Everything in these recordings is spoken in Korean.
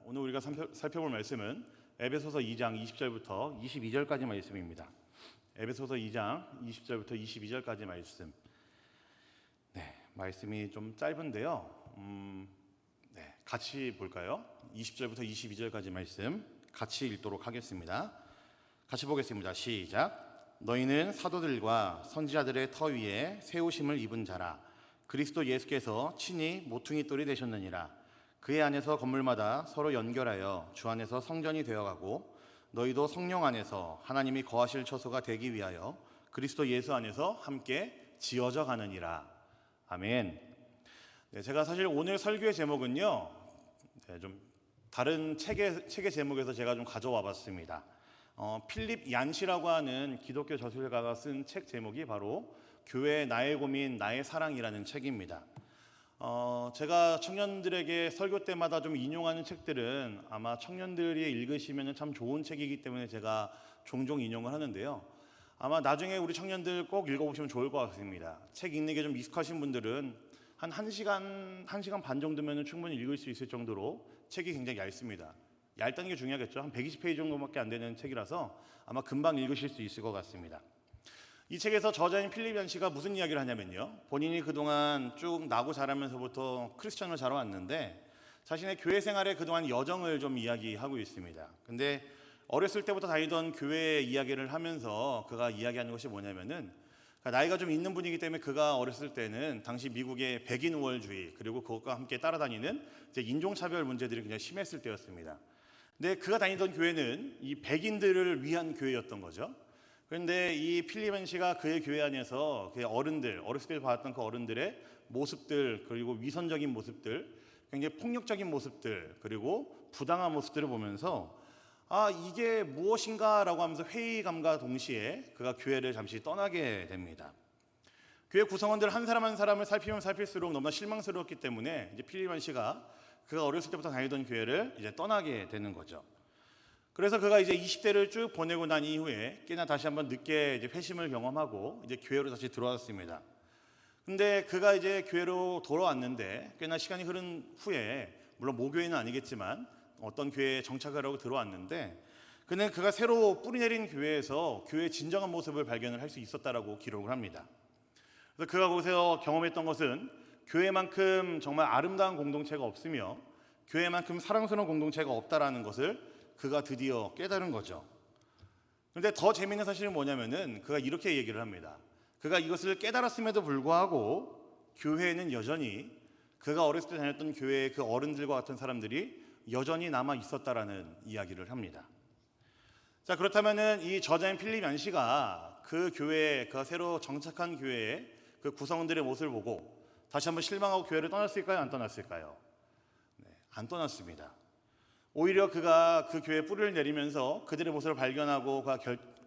오늘 우리가 살펴볼 말씀은 에베소서 2장 20절부터 22절까지 말씀입니다. 에베소서 2장 20절부터 22절까지 말씀. 말씀이 좀 짧은데요. 같이 볼까요? 20절부터 22절까지 말씀 같이 읽도록 하겠습니다. 같이 보겠습니다. 시작. 너희는 사도들과 선지자들의 터 위에 세우심을 입은 자라. 그리스도 예수께서 친히 모퉁이 돌이 되셨느니라. 그의 안에서 건물마다 서로 연결하여 주 안에서 성전이 되어가고 너희도 성령 안에서 하나님이 거하실 처소가 되기 위하여 그리스도 예수 안에서 함께 지어져 가느니라. 아멘. 제가 사실 오늘 설교의 제목은요, 좀 다른 책의 제목에서 제가 좀 가져와 봤습니다. 필립 얀시라고 하는 기독교 저술가가 쓴 책 제목이 바로 교회 나의 고민 나의 사랑이라는 책입니다. 제가 청년들에게 설교 때마다 좀 인용하는 책들은 아마 청년들이 읽으시면 참 좋은 책이기 때문에 제가 종종 인용을 하는데요. 아마 나중에 우리 청년들 꼭 읽어보시면 좋을 것 같습니다. 책 읽는 게 좀 익숙하신 분들은 한 1시간 반 정도면 충분히 읽을 수 있을 정도로 책이 굉장히 얇습니다. 얇다는 게 중요하겠죠. 한 120페이지 정도밖에 안 되는 책이라서 아마 금방 읽으실 수 있을 것 같습니다. 이 책에서 저자인 필립 얀시가 무슨 이야기를 하냐면요, 본인이 그동안 쭉 나고 자라면서부터 크리스천을 자라왔는데 자신의 교회 생활의 그동안 여정을 좀 이야기하고 있습니다. 근데 어렸을 때부터 다니던 교회 이야기를 하면서 그가 이야기하는 것이 뭐냐면은, 나이가 좀 있는 분이기 때문에 그가 어렸을 때는 당시 미국의 백인 우월주의 그리고 그것과 함께 따라다니는 이제 인종차별 문제들이 굉장히 심했을 때였습니다. 근데 그가 다니던 교회는 이 백인들을 위한 교회였던 거죠. 그런데 이 필립 얀시가 그의 교회 안에서 그의 어렸을 때 봤던 그 어른들의 모습들, 그리고 위선적인 모습들, 굉장히 폭력적인 모습들, 그리고 부당한 모습들을 보면서 이게 무엇인가 라고 하면서 회의감과 동시에 그가 교회를 잠시 떠나게 됩니다. 교회 구성원들 한 사람 한 사람을 살피면 살필수록 너무나 실망스러웠기 때문에 이제 필립 얀시가 그가 어렸을 때부터 다니던 교회를 이제 떠나게 되는 거죠. 그래서 그가 이제 20대를 쭉 보내고 난 이후에 꽤나 다시 한번 늦게 이제 회심을 경험하고 이제 교회로 다시 들어왔습니다. 근데 그가 이제 교회로 돌아왔는데 꽤나 시간이 흐른 후에, 물론 모교회는 아니겠지만 어떤 교회에 정착을 하고 들어왔는데, 그는 그가 새로 뿌리내린 교회에서 교회의 진정한 모습을 발견을 할 수 있었다라고 기록을 합니다. 그래서 그가 거기서 경험했던 것은 교회만큼 정말 아름다운 공동체가 없으며 교회만큼 사랑스러운 공동체가 없다라는 것을 그가 드디어 깨달은 거죠. 그런데 더 재미있는 사실은 뭐냐면은 그가 이렇게 얘기를 합니다. 그가 이것을 깨달았음에도 불구하고 교회에는 여전히 그가 어렸을 때 다녔던 교회의 그 어른들과 같은 사람들이 여전히 남아 있었다라는 이야기를 합니다. 자, 그렇다면은 이 저자인 필립 얀시가 그 교회에, 그 새로 정착한 교회의 그 구성원들의 모습을 보고 다시 한번 실망하고 교회를 떠났을까요? 안 떠났을까요? 안 떠났습니다. 오히려 그가 그 교회에 뿌리를 내리면서 그들의 모습을 발견하고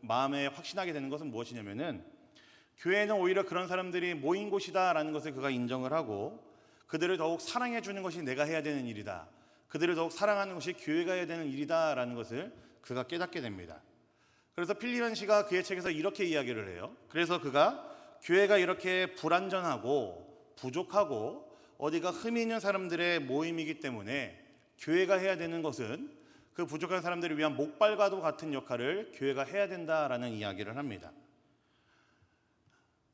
마음에 확신하게 되는 것은 무엇이냐면은, 교회는 오히려 그런 사람들이 모인 곳이다라는 것을 그가 인정을 하고 그들을 더욱 사랑해 주는 것이 내가 해야 되는 일이다, 그들을 더욱 사랑하는 것이 교회가 해야 되는 일이다라는 것을 그가 깨닫게 됩니다. 그래서 필립 얀시가 그의 책에서 이렇게 이야기를 해요. 그래서 그가 교회가 이렇게 불완전하고 부족하고 어디가 흠이 있는 사람들의 모임이기 때문에 교회가 해야 되는 것은 그 부족한 사람들을 위한 목발과도 같은 역할을 교회가 해야 된다라는 이야기를 합니다.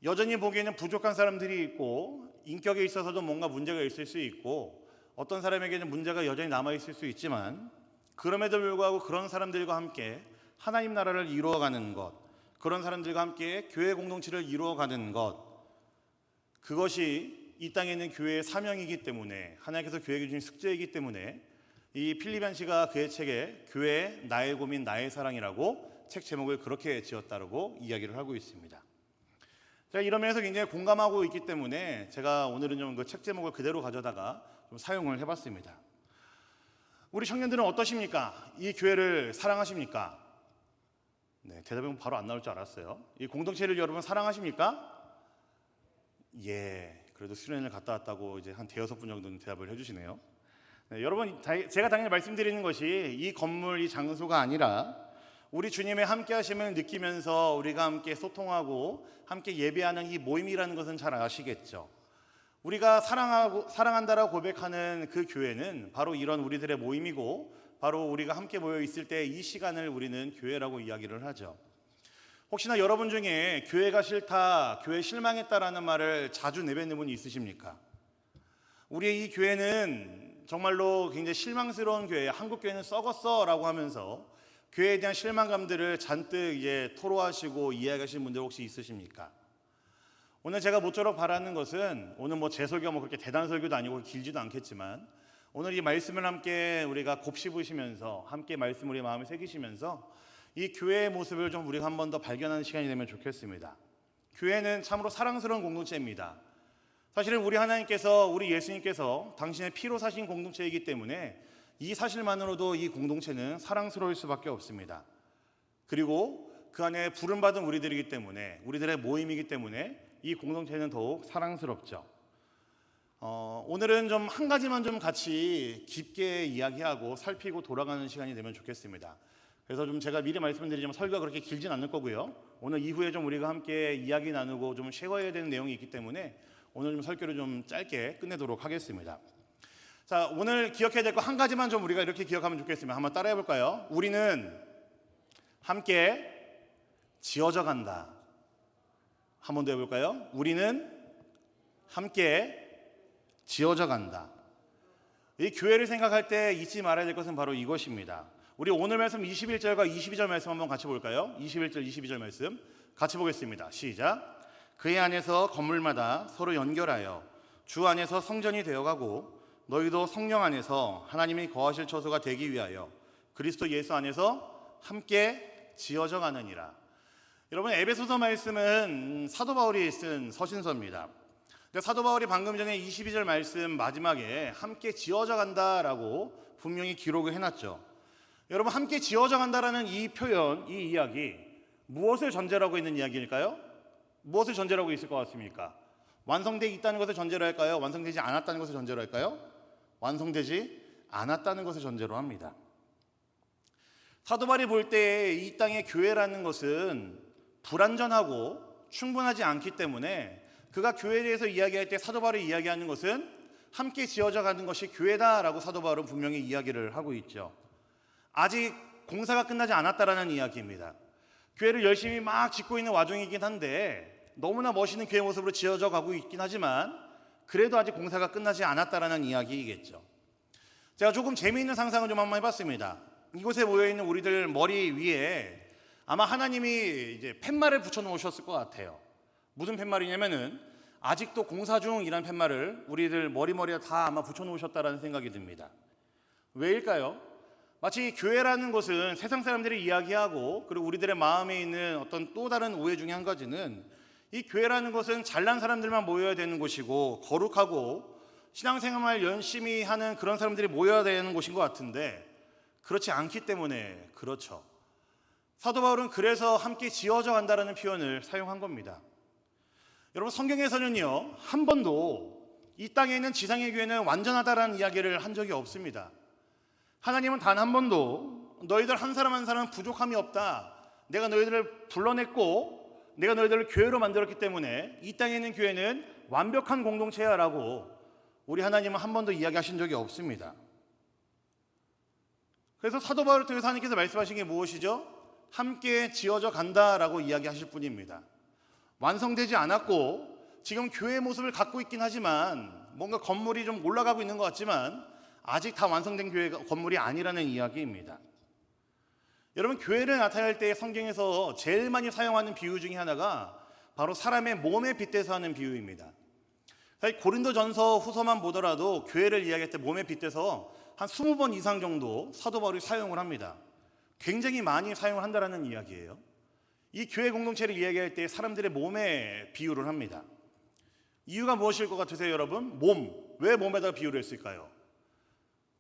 여전히 보기에는 부족한 사람들이 있고 인격에 있어서도 뭔가 문제가 있을 수 있고 어떤 사람에게는 문제가 여전히 남아있을 수 있지만, 그럼에도 불구하고 그런 사람들과 함께 하나님 나라를 이루어가는 것, 그런 사람들과 함께 교회 공동체를 이루어가는 것, 그것이 이 땅에 있는 교회의 사명이기 때문에, 하나님께서 교회에게 주신 숙제이기 때문에 이 필립 얀시가 그의 책에 교회 나의 고민 나의 사랑이라고 책 제목을 그렇게 지었다고 이야기를 하고 있습니다. 제가 이런 면에서 굉장히 공감하고 있기 때문에 제가 오늘은 좀 그 책 제목을 그대로 가져다가 좀 사용을 해봤습니다. 우리 청년들은 어떠십니까? 이 교회를 사랑하십니까? 대답은 바로 안 나올 줄 알았어요. 이 공동체를 여러분 사랑하십니까? 예, 그래도 수련회를 갔다 왔다고 이제 한 대여섯 분 정도는 대답을 해주시네요. 여러분, 제가 당연히 말씀드리는 것이 이 건물, 이 장소가 아니라 우리 주님의 함께 하심을 느끼면서 우리가 함께 소통하고 함께 예배하는 이 모임이라는 것은 잘 아시겠죠. 우리가 사랑한다라고 고백하는 그 교회는 바로 이런 우리들의 모임이고, 바로 우리가 함께 모여 있을 때 이 시간을 우리는 교회라고 이야기를 하죠. 혹시나 여러분 중에 교회가 싫다, 교회 실망했다라는 말을 자주 내뱉는 분이 있으십니까? 우리의 이 교회는 정말로 굉장히 실망스러운 교회, 한국 교회는 썩었어 라고 하면서 교회에 대한 실망감들을 잔뜩 토로하시고 이야기하시는 분들 혹시 있으십니까? 오늘 제가 모쪼록 바라는 것은, 오늘 제 설교가 그렇게 대단한 설교도 아니고 길지도 않겠지만, 오늘 이 말씀을 함께 우리가 곱씹으시면서 함께 말씀 우리 마음에 새기시면서 이 교회의 모습을 좀 우리가 한 번 더 발견하는 시간이 되면 좋겠습니다. 교회는 참으로 사랑스러운 공동체입니다. 사실은 우리 하나님께서, 우리 예수님께서 당신의 피로 사신 공동체이기 때문에 이 사실만으로도 이 공동체는 사랑스러울 수밖에 없습니다. 그리고 그 안에 부름받은 우리들이기 때문에, 우리들의 모임이기 때문에 이 공동체는 더욱 사랑스럽죠. 오늘은 좀 한 가지만 좀 같이 깊게 이야기하고 살피고 돌아가는 시간이 되면 좋겠습니다. 그래서 좀 제가 미리 말씀드리지만 설교가 그렇게 길진 않을 거고요. 오늘 이후에 좀 우리가 함께 이야기 나누고 좀 쉐어해야 되는 내용이 있기 때문에 오늘 좀 설교를 좀 짧게 끝내도록 하겠습니다. 자, 오늘 기억해야 될 거 한 가지만 좀 우리가 이렇게 기억하면 좋겠습니다. 한번 따라해 볼까요? 우리는 함께 지어져 간다. 한 번 더 해볼까요? 우리는 함께 지어져 간다. 이 교회를 생각할 때 잊지 말아야 될 것은 바로 이것입니다. 우리 오늘 말씀 21절과 22절 말씀 한번 같이 볼까요? 21절, 22절 말씀 같이 보겠습니다. 시작. 그의 안에서 건물마다 서로 연결하여 주 안에서 성전이 되어가고 너희도 성령 안에서 하나님이 거하실 처소가 되기 위하여 그리스도 예수 안에서 함께 지어져 가느니라. 여러분, 에베소서 말씀은 사도 바울이 쓴 서신서입니다. 사도 바울이 방금 전에 22절 말씀 마지막에 함께 지어져 간다라고 분명히 기록을 해놨죠. 여러분, 함께 지어져 간다라는 이 표현, 이 이야기, 무엇을 전제로 하고 있는 이야기일까요? 무엇을 전제로 하고 있을 것 같습니까? 완성되어 있다는 것을 전제로 할까요? 완성되지 않았다는 것을 전제로 할까요? 완성되지 않았다는 것을 전제로 합니다. 사도 바울이 볼 때 이 땅의 교회라는 것은 불완전하고 충분하지 않기 때문에 그가 교회에 대해서 이야기할 때 사도 바울이 이야기하는 것은 함께 지어져 가는 것이 교회다라고 사도 바울은 분명히 이야기를 하고 있죠. 아직 공사가 끝나지 않았다라는 이야기입니다. 교회를 열심히 막 짓고 있는 와중이긴 한데 너무나 멋있는 교회 모습으로 지어져 가고 있긴 하지만 그래도 아직 공사가 끝나지 않았다라는 이야기이겠죠. 제가 조금 재미있는 상상을 좀 한번 해봤습니다. 이곳에 모여있는 우리들 머리 위에 아마 하나님이 이제 팻말을 붙여놓으셨을 것 같아요. 무슨 팻말이냐면은 아직도 공사 중이라는 팻말을 우리들 머리에 다 아마 붙여놓으셨다라는 생각이 듭니다. 왜일까요? 마치 교회라는 것은 세상 사람들이 이야기하고 그리고 우리들의 마음에 있는 어떤 또 다른 오해 중에 한 가지는 이 교회라는 것은 잘난 사람들만 모여야 되는 곳이고 거룩하고 신앙생활 열심히 하는 그런 사람들이 모여야 되는 곳인 것 같은데 그렇지 않기 때문에 그렇죠. 사도 바울은 그래서 함께 지어져 간다라는 표현을 사용한 겁니다. 여러분, 성경에서는요 한 번도 이 땅에 있는 지상의 교회는 완전하다라는 이야기를 한 적이 없습니다. 하나님은 단 한 번도 너희들 한 사람 한 사람 부족함이 없다, 내가 너희들을 불러냈고 내가 너희들을 교회로 만들었기 때문에 이 땅에 있는 교회는 완벽한 공동체야 라고 우리 하나님은 한 번도 이야기하신 적이 없습니다. 그래서 사도 바울을 통해서 하나님께서 말씀하신 게 무엇이죠? 함께 지어져 간다라고 이야기하실 뿐입니다. 완성되지 않았고 지금 교회의 모습을 갖고 있긴 하지만 뭔가 건물이 좀 올라가고 있는 것 같지만 아직 다 완성된 교회가 건물이 아니라는 이야기입니다. 여러분, 교회를 나타낼 때 성경에서 제일 많이 사용하는 비유 중에 하나가 바로 사람의 몸에 빗대서 하는 비유입니다. 사실 고린도전서 후서만 보더라도 교회를 이야기할 때 몸에 빗대서 한 20번 이상 정도 사도 바울이 사용을 합니다. 굉장히 많이 사용을 한다는 이야기예요. 이 교회 공동체를 이야기할 때 사람들의 몸에 비유를 합니다. 이유가 무엇일 것 같으세요, 여러분? 몸. 왜 몸에다가 비유를 했을까요?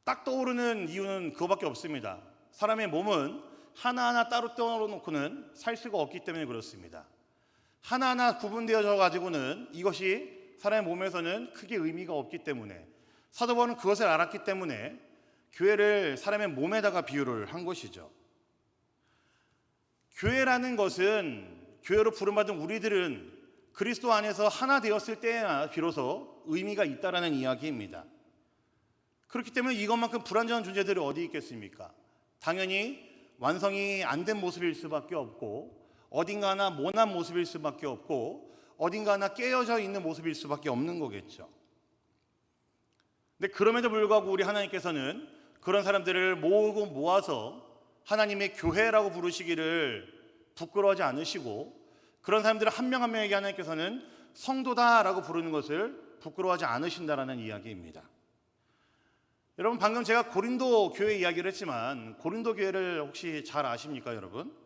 딱 떠오르는 이유는 그거밖에 없습니다. 사람의 몸은 하나하나 따로 떼어놓고는 살 수가 없기 때문에 그렇습니다. 하나하나 구분되어져 가지고는 이것이 사람의 몸에서는 크게 의미가 없기 때문에 사도 바울은 그것을 알았기 때문에 교회를 사람의 몸에다가 비유를 한 것이죠. 교회라는 것은, 교회로 부름받은 우리들은 그리스도 안에서 하나 되었을 때야 비로소 의미가 있다라는 이야기입니다. 그렇기 때문에 이것만큼 불완전한 존재들이 어디 있겠습니까? 당연히 완성이 안 된 모습일 수밖에 없고, 어딘가 하나 모난 모습일 수밖에 없고, 어딘가 하나 깨어져 있는 모습일 수밖에 없는 거겠죠. 근데 그럼에도 불구하고 우리 하나님께서는 그런 사람들을 모으고 모아서 하나님의 교회라고 부르시기를 부끄러워하지 않으시고, 그런 사람들을 한 명 한 명에게 하나님께서는 성도다라고 부르는 것을 부끄러워하지 않으신다라는 이야기입니다. 여러분, 방금 제가 고린도 교회 이야기를 했지만 고린도 교회를 혹시 잘 아십니까, 여러분?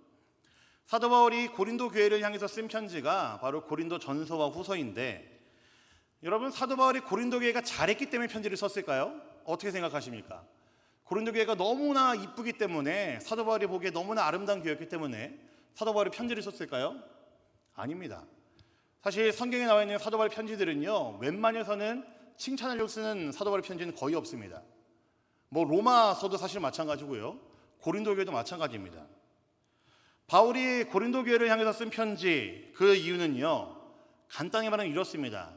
사도 바울이 고린도 교회를 향해서 쓴 편지가 바로 고린도 전서와 후서인데, 여러분, 사도 바울이 고린도 교회가 잘했기 때문에 편지를 썼을까요? 어떻게 생각하십니까? 고린도 교회가 너무나 이쁘기 때문에, 사도 바울이 보기에 너무나 아름다운 교회였기 때문에 사도 바울이 편지를 썼을까요? 아닙니다. 사실 성경에 나와 있는 사도 바울 편지들은요, 웬만해서는 칭찬하려고 쓰는 사도 바울 편지는 거의 없습니다. 로마서도 사실 마찬가지고요, 고린도 교회도 마찬가지입니다. 바울이 고린도 교회를 향해서 쓴 편지, 그 이유는요, 간단히 말하면 이렇습니다.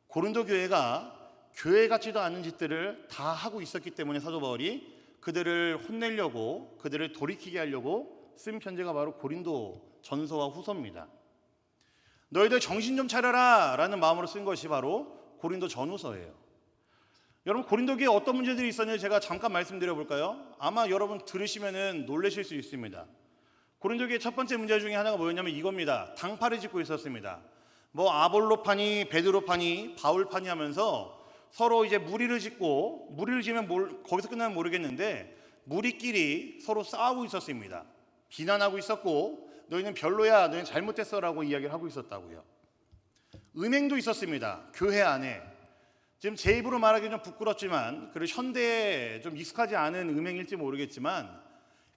고린도 교회가 교회 같지도 않은 짓들을 다 하고 있었기 때문에 사도 바울이 그들을 혼내려고, 그들을 돌이키게 하려고 쓴 편지가 바로 고린도 전서와 후서입니다. 너희들 정신 좀 차려라 라는 마음으로 쓴 것이 바로 고린도 전후서예요. 여러분, 고린도 교회에 어떤 문제들이 있었는지 제가 잠깐 말씀드려 볼까요? 아마 여러분 들으시면 놀라실 수 있습니다. 고린도 교회 첫 번째 문제 중에 하나가 뭐였냐면 이겁니다. 당파를 짓고 있었습니다. 아볼로파니, 베드로파니, 바울파니 하면서 서로 이제 무리를 짓고, 무리를 지면 거기서 끝나면 모르겠는데 무리끼리 서로 싸우고 있었습니다. 비난하고 있었고, 너희는 별로야, 너희는 잘못했어 라고 이야기를 하고 있었다고요. 음행도 있었습니다. 교회 안에. 지금 제 입으로 말하기 좀 부끄럽지만, 그리고 현대에 좀 익숙하지 않은 음행일지 모르겠지만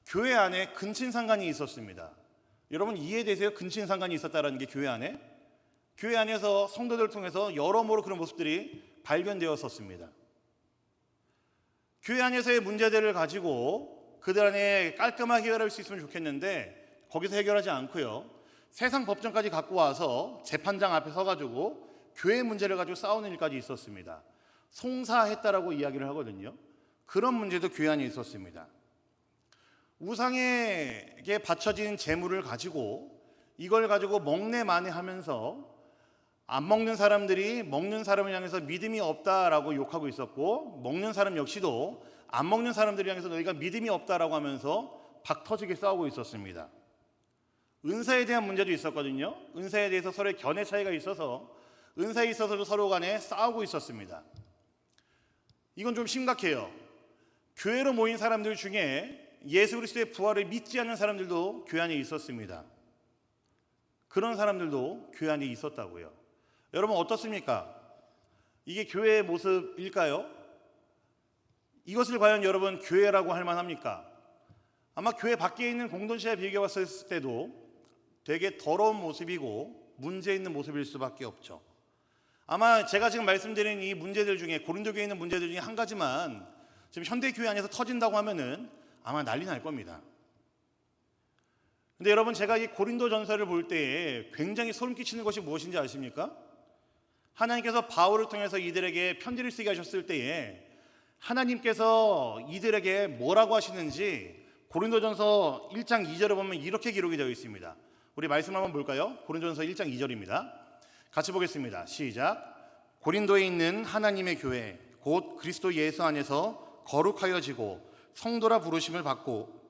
교회 안에 근친상간이 있었습니다. 여러분, 이해되세요? 근친상간이 있었다는 게 교회 안에? 교회 안에서 성도들을 통해서 여러모로 그런 모습들이 발견되었었습니다. 교회 안에서의 문제들을 가지고 그들 안에 깔끔하게 해결할 수 있으면 좋겠는데, 거기서 해결하지 않고요, 세상 법정까지 갖고 와서 재판장 앞에 서가지고 교회 문제를 가지고 싸우는 일까지 있었습니다. 송사했다라고 이야기를 하거든요. 그런 문제도 교회 안에 있었습니다. 우상에게 바쳐진 재물을 가지고 이걸 가지고 먹내만해하면서 안 먹는 사람들이 먹는 사람을 향해서 믿음이 없다라고 욕하고 있었고, 먹는 사람 역시도 안 먹는 사람들을 향해서 너희가 믿음이 없다라고 하면서 박터지게 싸우고 있었습니다. 은사에 대한 문제도 있었거든요. 은사에 대해서 서로의 견해 차이가 있어서 은사에 있어서도 서로 간에 싸우고 있었습니다. 이건 좀 심각해요. 교회로 모인 사람들 중에 예수 그리스도의 부활을 믿지 않는 사람들도 교회 안에 있었습니다. 그런 사람들도 교회 안에 있었다고요. 여러분, 어떻습니까? 이게 교회의 모습일까요? 이것을 과연 여러분 교회라고 할 만합니까? 아마 교회 밖에 있는 공동체에 비교해 봤을 때도 되게 더러운 모습이고 문제 있는 모습일 수밖에 없죠. 아마 제가 지금 말씀드린 이 문제들 중에, 고린도 교회에 있는 문제들 중에 한 가지만 지금 현대 교회 안에서 터진다고 하면은 아마 난리 날 겁니다. 근데 여러분, 제가 이 고린도 전서를 볼 때에 굉장히 소름 끼치는 것이 무엇인지 아십니까? 하나님께서 바울을 통해서 이들에게 편지를 쓰게 하셨을 때에 하나님께서 이들에게 뭐라고 하시는지 고린도전서 1장 2절에 보면 이렇게 기록이 되어 있습니다. 우리 말씀 한번 볼까요? 고린도전서 1장 2절입니다. 같이 보겠습니다. 시작. 고린도에 있는 하나님의 교회 곧 그리스도 예수 안에서 거룩하여지고 성도라 부르심을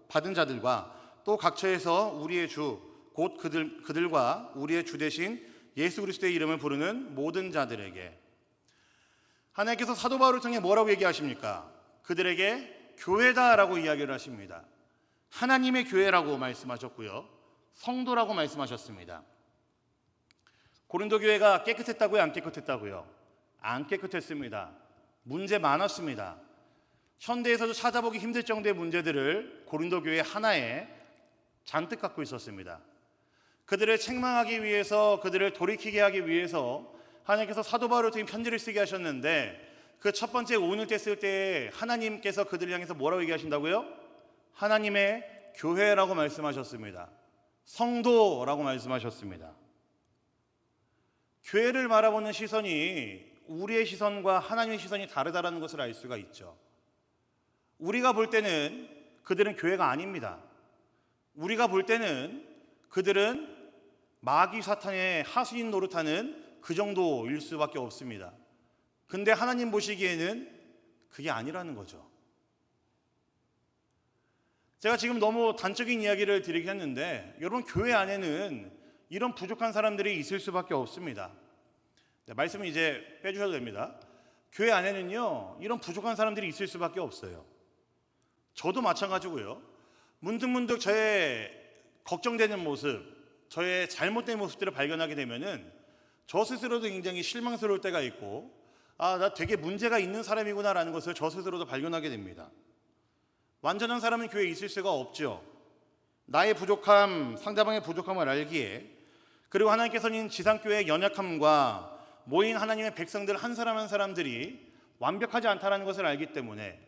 받은 자들과 또 각처에서 우리의 주 곧 그들과 우리의 주 되신 예수 그리스도의 이름을 부르는 모든 자들에게. 하나님께서 사도 바울을 통해 뭐라고 얘기하십니까? 그들에게 교회다라고 이야기를 하십니다. 하나님의 교회라고 말씀하셨고요, 성도라고 말씀하셨습니다. 고린도 교회가 깨끗했다고요? 안 깨끗했다고요? 안 깨끗했습니다. 문제 많았습니다. 현대에서도 찾아보기 힘들 정도의 문제들을 고린도 교회 하나에 잔뜩 갖고 있었습니다. 그들을 책망하기 위해서, 그들을 돌이키게 하기 위해서 하나님께서 사도 바울을 통해 편지를 쓰게 하셨는데, 그 첫 번째 오늘 때 쓸 때 하나님께서 그들을 향해서 뭐라고 얘기하신다고요? 하나님의 교회라고 말씀하셨습니다. 성도라고 말씀하셨습니다. 교회를 바라보는 시선이 우리의 시선과 하나님의 시선이 다르다는 것을 알 수가 있죠. 우리가 볼 때는 그들은 교회가 아닙니다. 우리가 볼 때는 그들은 마귀 사탄의 하수인 노릇하는 그 정도일 수밖에 없습니다. 근데 하나님 보시기에는 그게 아니라는 거죠. 제가 지금 너무 단적인 이야기를 드리긴 했는데 여러분, 교회 안에는 이런 부족한 사람들이 있을 수밖에 없습니다. 말씀은 이제 빼주셔도 됩니다. 교회 안에는요, 이런 부족한 사람들이 있을 수밖에 없어요. 저도 마찬가지고요. 문득문득 저의 걱정되는 모습, 저의 잘못된 모습들을 발견하게 되면은 저 스스로도 굉장히 실망스러울 때가 있고, 나 되게 문제가 있는 사람이구나라는 것을 저 스스로도 발견하게 됩니다. 완전한 사람은 교회에 있을 수가 없죠. 나의 부족함, 상대방의 부족함을 알기에, 그리고 하나님께서는 지상교회의 연약함과 모인 하나님의 백성들 한 사람 한 사람들이 완벽하지 않다는 것을 알기 때문에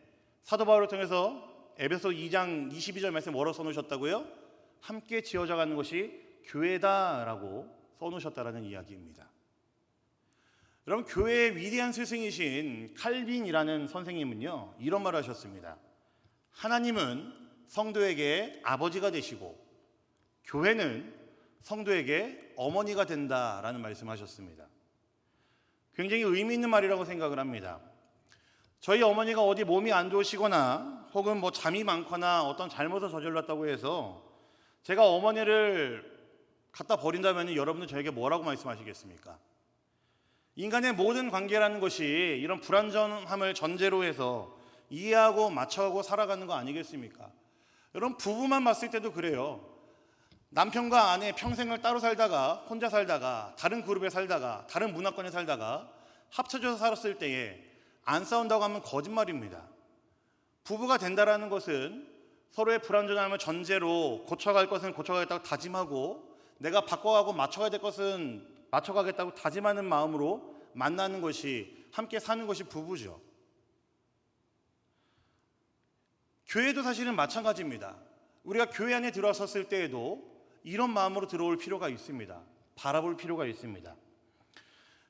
사도 바울을 통해서 에베소 2장 22절 말씀 뭐라고 써놓으셨다고요? 함께 지어져가는 것이 교회다라고 써놓으셨다라는 이야기입니다. 여러분, 교회의 위대한 스승이신 칼빈이라는 선생님은요, 이런 말을 하셨습니다. 하나님은 성도에게 아버지가 되시고 교회는 성도에게 어머니가 된다라는 말씀하셨습니다. 굉장히 의미 있는 말이라고 생각을 합니다. 저희 어머니가 어디 몸이 안 좋으시거나 혹은 뭐 잠이 많거나 어떤 잘못을 저질렀다고 해서 제가 어머니를 갖다 버린다면 여러분은 저에게 뭐라고 말씀하시겠습니까? 인간의 모든 관계라는 것이 이런 불완전함을 전제로 해서 이해하고 맞춰가고 살아가는 거 아니겠습니까? 여러분, 부부만 봤을 때도 그래요. 남편과 아내 평생을 따로 살다가 혼자 살다가 다른 그룹에 살다가 다른 문화권에 살다가 합쳐져서 살았을 때에 안 싸운다고 하면 거짓말입니다. 부부가 된다라는 것은 서로의 불완전함을 전제로 고쳐갈 것은 고쳐가겠다고 다짐하고 내가 바꿔가고 맞춰가야 될 것은 맞춰가겠다고 다짐하는 마음으로 만나는 것이, 함께 사는 것이 부부죠. 교회도 사실은 마찬가지입니다. 우리가 교회 안에 들어섰을 때에도 이런 마음으로 들어올 필요가 있습니다. 바라볼 필요가 있습니다.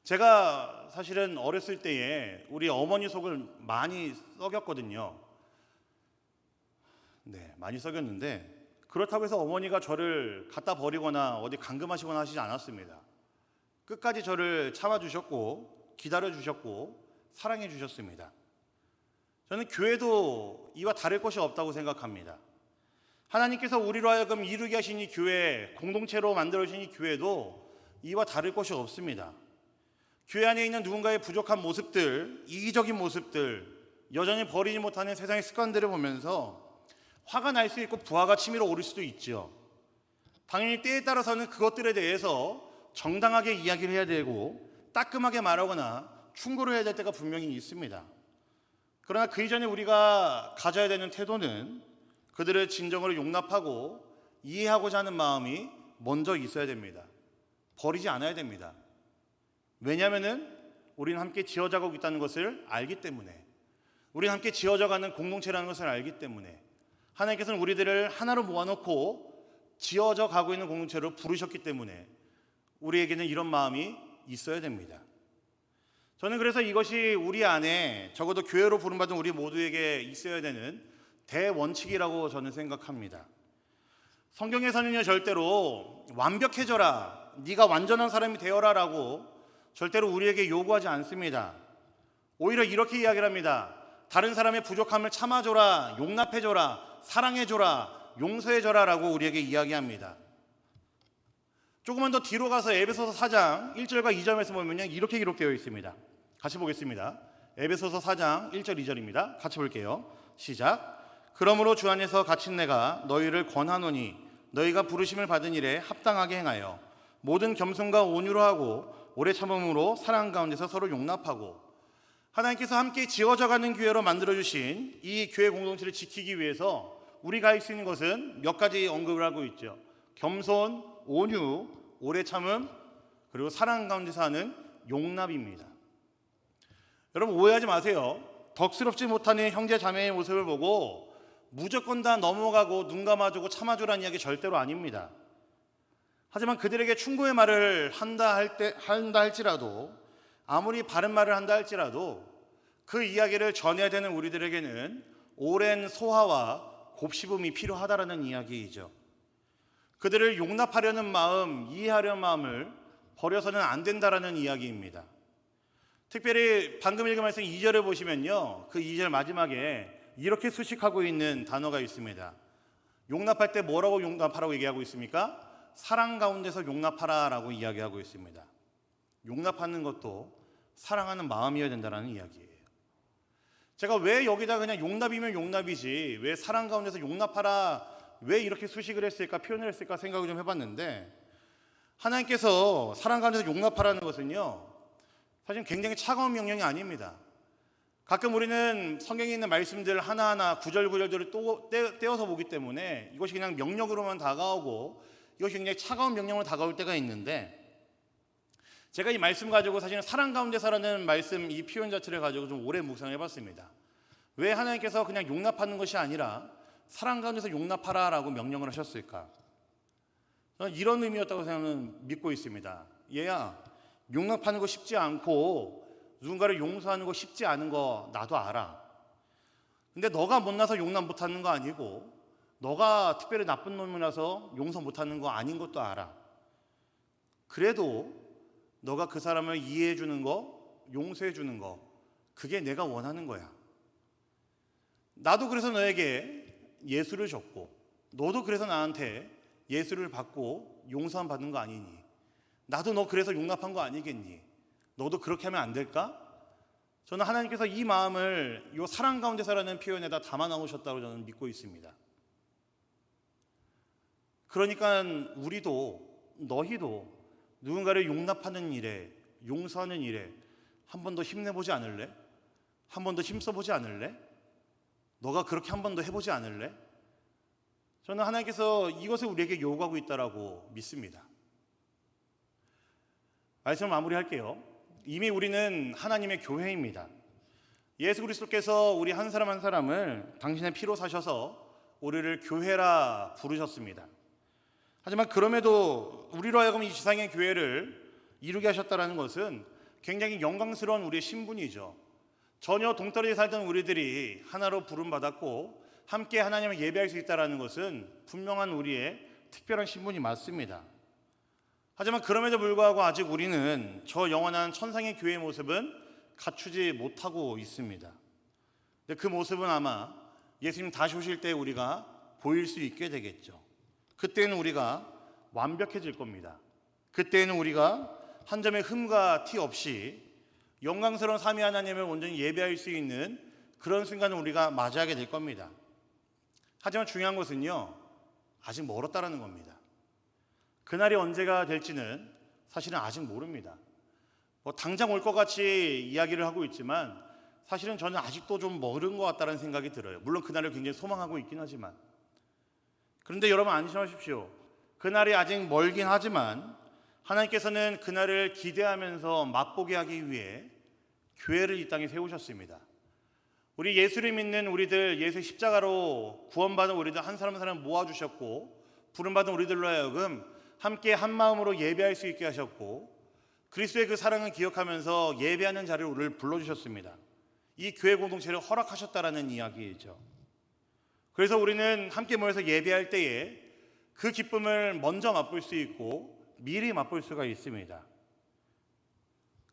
제가 사실은 어렸을 때에 우리 어머니 속을 많이 썩였거든요. 네, 많이 썩였는데 그렇다고 해서 어머니가 저를 갖다 버리거나 어디 감금하시거나 하시지 않았습니다. 끝까지 저를 참아주셨고 기다려주셨고 사랑해주셨습니다. 저는 교회도 이와 다를 것이 없다고 생각합니다. 하나님께서 우리로 하여금 이루게 하신 이 교회, 공동체로 만들어주신 이 교회도 이와 다를 것이 없습니다. 교회 안에 있는 누군가의 부족한 모습들, 이기적인 모습들, 여전히 버리지 못하는 세상의 습관들을 보면서 화가 날 수 있고 부하가 치밀어 오를 수도 있죠. 당연히 때에 따라서는 그것들에 대해서 정당하게 이야기를 해야 되고 따끔하게 말하거나 충고를 해야 될 때가 분명히 있습니다. 그러나 그 이전에 우리가 가져야 되는 태도는 그들의 진정으로 용납하고 이해하고자 하는 마음이 먼저 있어야 됩니다. 버리지 않아야 됩니다. 왜냐하면 우리는 함께 지어져가고 있다는 것을 알기 때문에, 우리는 함께 지어져가는 공동체라는 것을 알기 때문에 하나님께서는 우리들을 하나로 모아놓고 지어져 가고 있는 공동체로 부르셨기 때문에 우리에게는 이런 마음이 있어야 됩니다. 저는 그래서 이것이 우리 안에, 적어도 교회로 부름받은 우리 모두에게 있어야 되는 대원칙이라고 저는 생각합니다. 성경에서는요, 절대로 완벽해져라, 네가 완전한 사람이 되어라 라고 절대로 우리에게 요구하지 않습니다. 오히려 이렇게 이야기를 합니다. 다른 사람의 부족함을 참아줘라, 용납해줘라, 사랑해줘라, 용서해줘라 라고 우리에게 이야기합니다. 조금만 더 뒤로 가서 에베소서 4장 1절과 2절에서 보면요, 이렇게 기록되어 있습니다. 같이 보겠습니다. 에베소서 4장 1절 2절입니다. 같이 볼게요. 시작. 그러므로 주 안에서 갇힌 내가 너희를 권하노니 너희가 부르심을 받은 일에 합당하게 행하여 모든 겸손과 온유로 하고 오래 참음으로 사랑 가운데서 서로 용납하고. 하나님께서 함께 지어져가는 교회로 만들어주신 이 교회 공동체를 지키기 위해서 우리가 할 수 있는 것은 몇 가지 언급을 하고 있죠. 겸손, 온유, 오래 참음, 그리고 사랑 가운데서 하는 용납입니다. 여러분, 오해하지 마세요. 덕스럽지 못하는 형제 자매의 모습을 보고 무조건 다 넘어가고 눈 감아주고 참아주라는 이야기 절대로 아닙니다. 하지만 그들에게 충고의 말을 한다 할지라도, 아무리 바른 말을 한다 할지라도 그 이야기를 전해야 되는 우리들에게는 오랜 소화와 곱씹음이 필요하다라는 이야기이죠. 그들을 용납하려는 마음, 이해하려는 마음을 버려서는 안 된다라는 이야기입니다. 특별히 방금 읽은 말씀 2절을 보시면요, 그 2절 마지막에 이렇게 수식하고 있는 단어가 있습니다. 용납할 때 뭐라고 용납하라고 얘기하고 있습니까? 사랑 가운데서 용납하라라고 이야기하고 있습니다. 용납하는 것도 사랑하는 마음이어야 된다는 이야기예요. 제가 왜 여기다 그냥 용납이면 용납이지 왜 사랑 가운데서 용납하라 왜 이렇게 수식을 했을까, 표현을 했을까 생각을 좀 해봤는데, 하나님께서 사랑 가운데서 용납하라는 것은요, 사실 굉장히 차가운 명령이 아닙니다. 가끔 우리는 성경에 있는 말씀들 하나하나 구절구절들을 또 떼어서 보기 때문에 이것이 그냥 명령으로만 다가오고 이것이 굉장히 차가운 명령으로 다가올 때가 있는데, 제가 이 말씀 가지고 사실은 사랑 가운데서라는 말씀, 이 표현 자체를 가지고 좀 오래 묵상해 봤습니다. 왜 하나님께서 그냥 용납하는 것이 아니라 사랑 가운데서 용납하라라고 명령을 하셨을까? 저는 이런 의미였다고 생각은 믿고 있습니다. 얘야, 용납하는 거 쉽지 않고 누군가를 용서하는 거 쉽지 않은 거 나도 알아. 근데 너가 못나서 용납 못하는 거 아니고 너가 특별히 나쁜 놈이라서 용서 못하는 거 아닌 것도 알아. 그래도 너가 그 사람을 이해해 주는 거, 용서해 주는 거, 그게 내가 원하는 거야. 나도 그래서 너에게 예수를 줬고 너도 그래서 나한테 예수를 받고 용서함 받는 거 아니니? 나도 너 그래서 용납한 거 아니겠니? 너도 그렇게 하면 안 될까? 저는 하나님께서 이 마음을 이 사랑 가운데서라는 표현에다 담아 넣으셨다고 저는 믿고 있습니다. 그러니까 우리도, 너희도 누군가를 용납하는 일에, 용서하는 일에 한 번 더 힘내보지 않을래? 한 번 더 힘써보지 않을래? 너가 그렇게 한 번 더 해보지 않을래? 저는 하나님께서 이것을 우리에게 요구하고 있다라고 믿습니다. 말씀을 마무리할게요. 이미 우리는 하나님의 교회입니다. 예수 그리스도께서 우리 한 사람 한 사람을 당신의 피로 사셔서 우리를 교회라 부르셨습니다. 하지만 그럼에도 우리로 하여금 이 지상의 교회를 이루게 하셨다는 것은 굉장히 영광스러운 우리의 신분이죠. 전혀 동떨어져 살던 우리들이 하나로 부름받았고 함께 하나님을 예배할 수 있다는 것은 분명한 우리의 특별한 신분이 맞습니다. 하지만 그럼에도 불구하고 아직 우리는 저 영원한 천상의 교회의 모습은 갖추지 못하고 있습니다. 그 모습은 아마 예수님 다시 오실 때 우리가 보일 수 있게 되겠죠. 그때는 우리가 완벽해질 겁니다. 그때는 우리가 한 점의 흠과 티 없이 영광스러운 삼위 하나님을 온전히 예배할 수 있는 그런 순간을 우리가 맞이하게 될 겁니다. 하지만 중요한 것은요, 아직 멀었다라는 겁니다. 그날이 언제가 될지는 사실은 아직 모릅니다. 당장 올 것 같이 이야기를 하고 있지만 사실은 저는 아직도 좀 멀은 것 같다는 생각이 들어요. 물론 그날을 굉장히 소망하고 있긴 하지만, 그런데 여러분 안심하십시오. 그날이 아직 멀긴 하지만 하나님께서는 그날을 기대하면서 맛보게 하기 위해 교회를 이 땅에 세우셨습니다. 우리 예수를 믿는 우리들, 예수 십자가로 구원받은 우리들 한 사람 한 사람 모아주셨고 부름받은 우리들로 하여금 함께 한 마음으로 예배할 수 있게 하셨고 그리스도의 그 사랑을 기억하면서 예배하는 자리를 우리를 불러주셨습니다. 이 교회 공동체를 허락하셨다라는 이야기이죠. 그래서 우리는 함께 모여서 예배할 때에 그 기쁨을 먼저 맛볼 수 있고 미리 맛볼 수가 있습니다.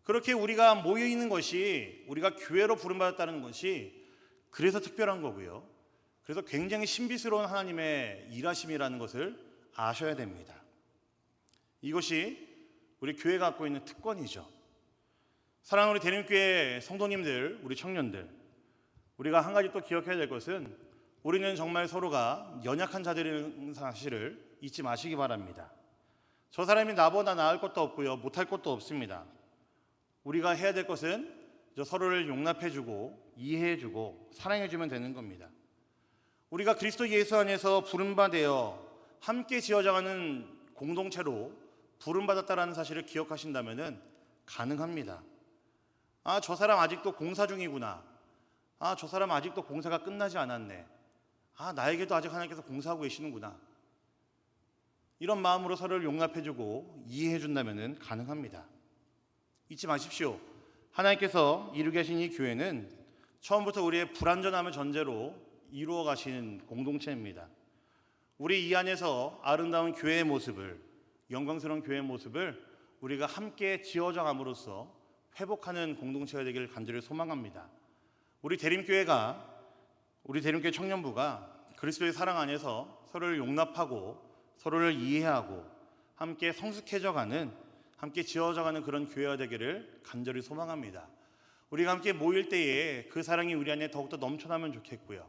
그렇게 우리가 모여 있는 것이, 우리가 교회로 부름받았다는 것이 그래서 특별한 거고요. 그래서 굉장히 신비스러운 하나님의 일하심이라는 것을 아셔야 됩니다. 이것이 우리 교회가 갖고 있는 특권이죠. 사랑하는 우리 대림교회 성도님들, 우리 청년들, 우리가 한 가지 또 기억해야 될 것은 우리는 정말 서로가 연약한 자들인 사실을 잊지 마시기 바랍니다. 저 사람이 나보다 나을 것도 없고요, 못할 것도 없습니다. 우리가 해야 될 것은 서로를 용납해주고 이해해주고 사랑해주면 되는 겁니다. 우리가 그리스도 예수 안에서 부름받아 함께 지어져가는 공동체로 부름받았다는 사실을 기억하신다면 가능합니다. 아, 저 사람 아직도 공사 중이구나. 아, 저 사람 아직도 공사가 끝나지 않았네. 아, 나에게도 아직 하나님께서 공사하고 계시는구나. 이런 마음으로 서로를 용납해주고 이해해준다면 가능합니다. 잊지 마십시오. 하나님께서 이루고 계신 이 교회는 처음부터 우리의 불완전함을 전제로 이루어 가시는 공동체입니다. 우리 이 안에서 아름다운 교회의 모습을, 영광스러운 교회의 모습을 우리가 함께 지어져 감으로써 회복하는 공동체가 되기를 간절히 소망합니다. 우리 대림교회 청년부가 그리스도의 사랑 안에서 서로를 용납하고 서로를 이해하고 함께 성숙해져가는, 함께 지어져가는 그런 교회가 되기를 간절히 소망합니다. 우리가 함께 모일 때에 그 사랑이 우리 안에 더욱더 넘쳐나면 좋겠고요.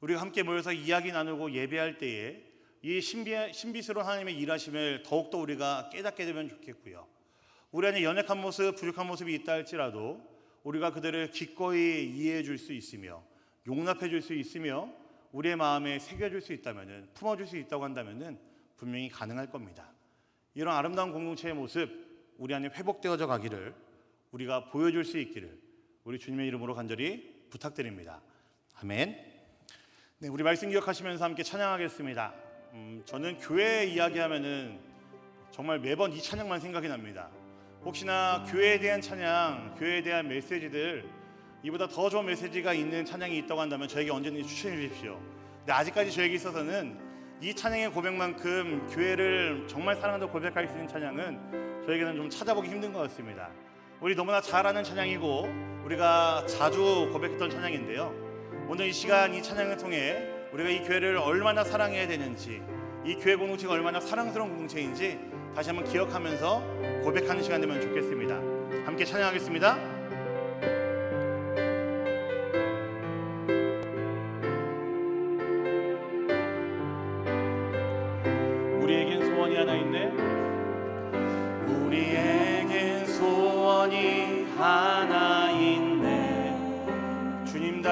우리가 함께 모여서 이야기 나누고 예배할 때에 이 신비스러운 하나님의 일하심을 더욱더 우리가 깨닫게 되면 좋겠고요. 우리 안에 연약한 모습, 부족한 모습이 있다 할지라도 우리가 그들을 기꺼이 이해해 줄 수 있으며 용납해 줄 수 있으며 우리의 마음에 새겨줄 수 있다면, 품어줄 수 있다고 한다면 분명히 가능할 겁니다. 이런 아름다운 공동체의 모습 우리 안에 회복되어져 가기를, 우리가 보여줄 수 있기를 우리 주님의 이름으로 간절히 부탁드립니다. 아멘. 네, 우리 말씀 기억하시면서 함께 찬양하겠습니다. 저는 교회 이야기하면은 정말 매번 이 찬양만 생각이 납니다. 혹시나 교회에 대한 찬양, 교회에 대한 메시지들, 이보다 더 좋은 메시지가 있는 찬양이 있다고 한다면 저에게 언제든지 추천해 주십시오. 근데 아직까지 저에게 있어서는 이 찬양의 고백만큼 교회를 정말 사랑한다고 고백할 수 있는 찬양은 저에게는 좀 찾아보기 힘든 것 같습니다. 우리 너무나 잘 아는 찬양이고 우리가 자주 고백했던 찬양인데요, 오늘 이 시간 이 찬양을 통해 우리가 이 교회를 얼마나 사랑해야 되는지, 이 교회 공동체가 얼마나 사랑스러운 공동체인지 다시 한번 기억하면서 고백하는 시간 되면 좋겠습니다. 함께 찬양하겠습니다. 우리에겐 소원이 하나 있네. 우리에겐 소원이 하나 있네. 주님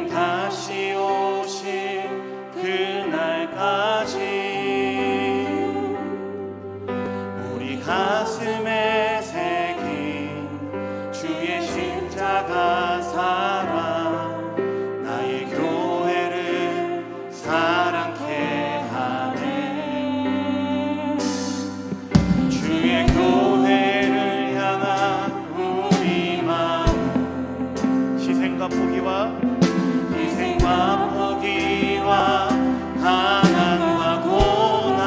다시 오실 그날까지 우리 가슴에 새긴 주의 십자가 사랑, 나의 교회를 사랑케 하네. 주의 교회를 향한 우리 마음, 희생과 포기와 가난과 고난,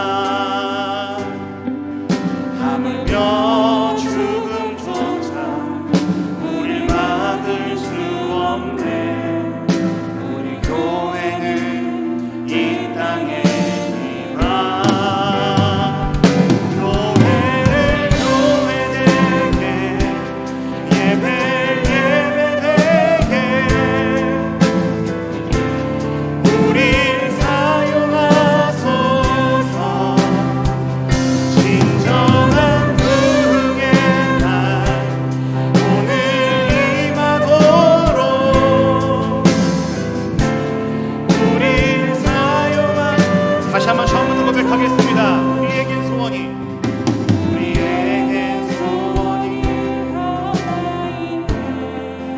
하물며 죽음조차 우릴 막을 수 없네. 우리 교회는 이 땅의 희망. 교회를 교회되게, 예배되게 우리 사용하소서. 진정한 부흥의 날 오늘 임하도록 우리 사용하. 다시 한번 처음부터 고백하겠습니다. 우리에겐 소원이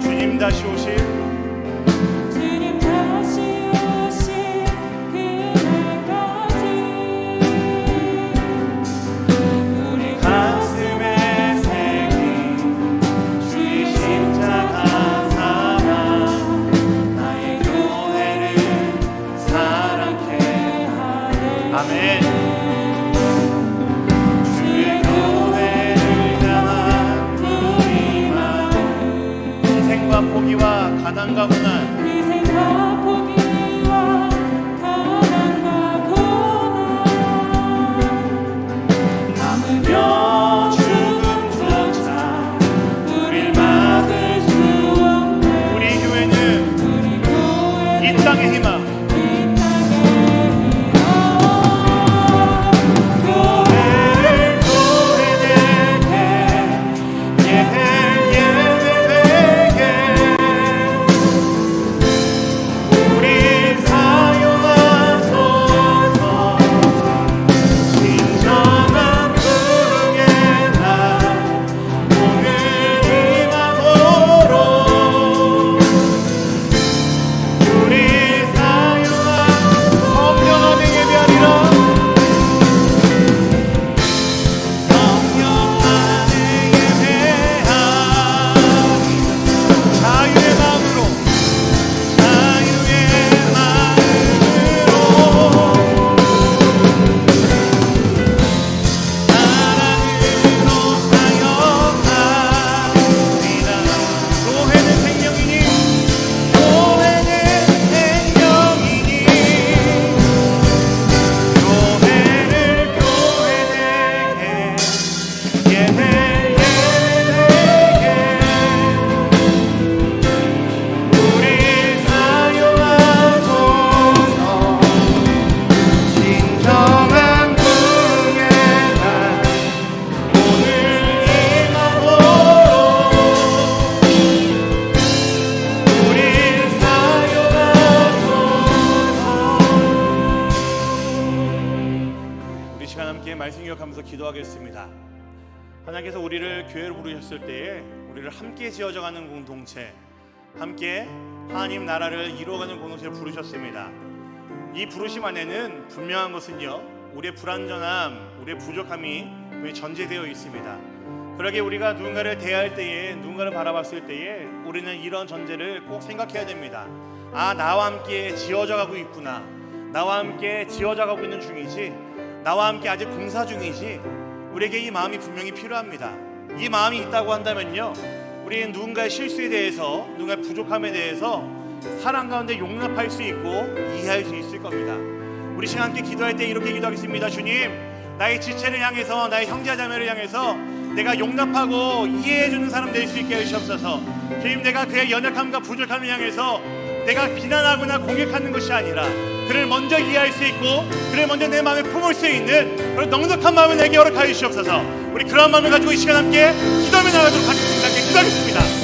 주님 다시 오실 아멘. 주의 교회를 향한 우리 마음, 희생과 포기와 가난과 고난, 하물며 죽음조차 우릴 막을 수 없네. 우리 교회는 이 땅의 희망, 우리 말씀 기억하면서 기도하겠습니다. 하나님께서 우리를 교회로 부르셨을 때에 우리를 함께 지어져가는 공동체, 함께 하나님 나라를 이루어가는 공동체를 부르셨습니다. 이 부르심 안에는 분명한 것은요, 우리의 불완전함, 우리의 부족함이 전제되어 있습니다. 그러기에 우리가 누군가를 대할 때에, 누군가를 바라봤을 때에 우리는 이런 전제를 꼭 생각해야 됩니다. 아, 나와 함께 지어져 가고 있구나, 나와 함께 지어져 가고 있는 중이지, 나와 함께 아직 공사 중이지. 우리에게 이 마음이 분명히 필요합니다. 이 마음이 있다고 한다면요, 우리는 누군가의 실수에 대해서, 누군가의 부족함에 대해서 사랑 가운데 용납할 수 있고 이해할 수 있을 겁니다. 우리 시간 함께 기도할 때 이렇게 기도하겠습니다. 주님, 나의 지체를 향해서, 나의 형제자매를 향해서 내가 용납하고 이해해주는 사람 될 수 있게 해주시옵소서. 주님, 내가 그의 연약함과 부족함을 향해서 내가 비난하거나 공격하는 것이 아니라 그를 먼저 이해할 수 있고 그를 먼저 내 마음에 품을 수 있는 그런 넉넉한 마음을 내게 허락하여 주시옵소서. 우리 그런 마음을 가지고 이 시간 함께 기도하며 나가도록 하겠습니다. 기도하겠습니다.